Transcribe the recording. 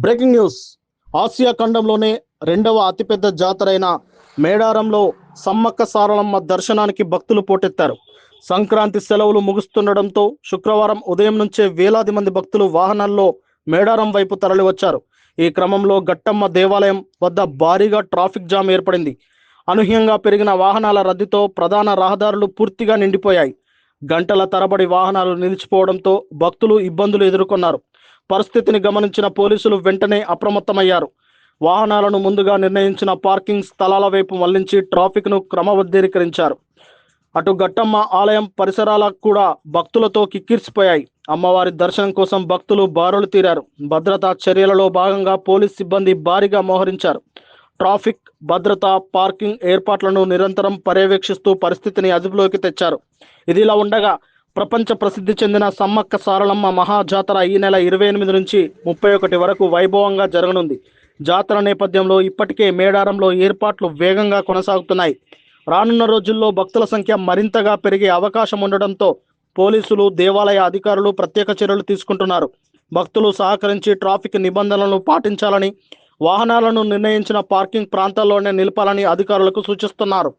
Breaking news. Asia ఖండంలోనే రెండవ అతిపెద్ద జాతరైన మేడారంలో సమ్మక్క సారలమ్మ దర్శనానికి భక్తులు పోటెత్తారు. సంక్రాంతి సెలవులు ముగుస్తుండడంతో శుక్రవారం ఉదయం నుంచే వేలాది మంది భక్తులు వాహనాల్లో మేడారం వైపు తరలివచ్చారు. ఈ క్రమంలో గట్టమ్మ దేవాలయం వద్ద భారీగా ట్రాఫిక్ జామ్ ఏర్పడింది. అనూహ్యంగా పెరిగిన వాహనాల రద్దీతో ప్రధాన రహదారులు పూర్తిగా నిండిపోయాయి. గంటల తరబడి వాహనాలు నిలిచిపోవడంతో భక్తులు ఇబ్బందులు ఎదుర్కొన్నారు. పరిస్థితిని గమనించిన పోలీసులు వెంటనే అప్రమత్తమయ్యారు. వాహనాలను ముందుగా నిర్ణయించిన పార్కింగ్ స్థలాల వైపు మళ్లించి ట్రాఫిక్ను క్రమబద్ధీకరించారు. అటు గట్టమ్మ ఆలయం పరిసరాలకు కూడా భక్తులతో కిక్కిరిసిపోయాయి. అమ్మవారి దర్శనం కోసం భక్తులు బారులు తీరారు. భద్రతా చర్యలలో భాగంగా పోలీస్ సిబ్బంది భారీగా మోహరించారు. ట్రాఫిక్, భద్రత, పార్కింగ్ ఏర్పాట్లను నిరంతరం పర్యవేక్షిస్తూ పరిస్థితిని అదుపులోకి తెచ్చారు. ఇదిలా ఉండగా ప్రపంచ ప్రసిద్ధి చెందిన సమ్మక్క సారలమ్మ మహాజాతర ఈ నెల 28 నుంచి 31 వరకు వైభవంగా జరగనుంది. జాతర నేపథ్యంలో ఇప్పటికే మేడారంలో ఏర్పాట్లు వేగంగా కొనసాగుతున్నాయి. రానున్న రోజుల్లో భక్తుల సంఖ్య మరింతగా పెరిగే అవకాశం ఉండడంతో పోలీసులు, దేవాలయ అధికారులు ప్రత్యేక చర్యలు తీసుకుంటున్నారు. భక్తులు సహకరించి ట్రాఫిక్ నిబంధనలను పాటించాలని, వాహనాలను నిర్ణయించిన పార్కింగ్ ప్రాంతాల్లోనే నిలపాలని అధికారులకు సూచిస్తున్నారు.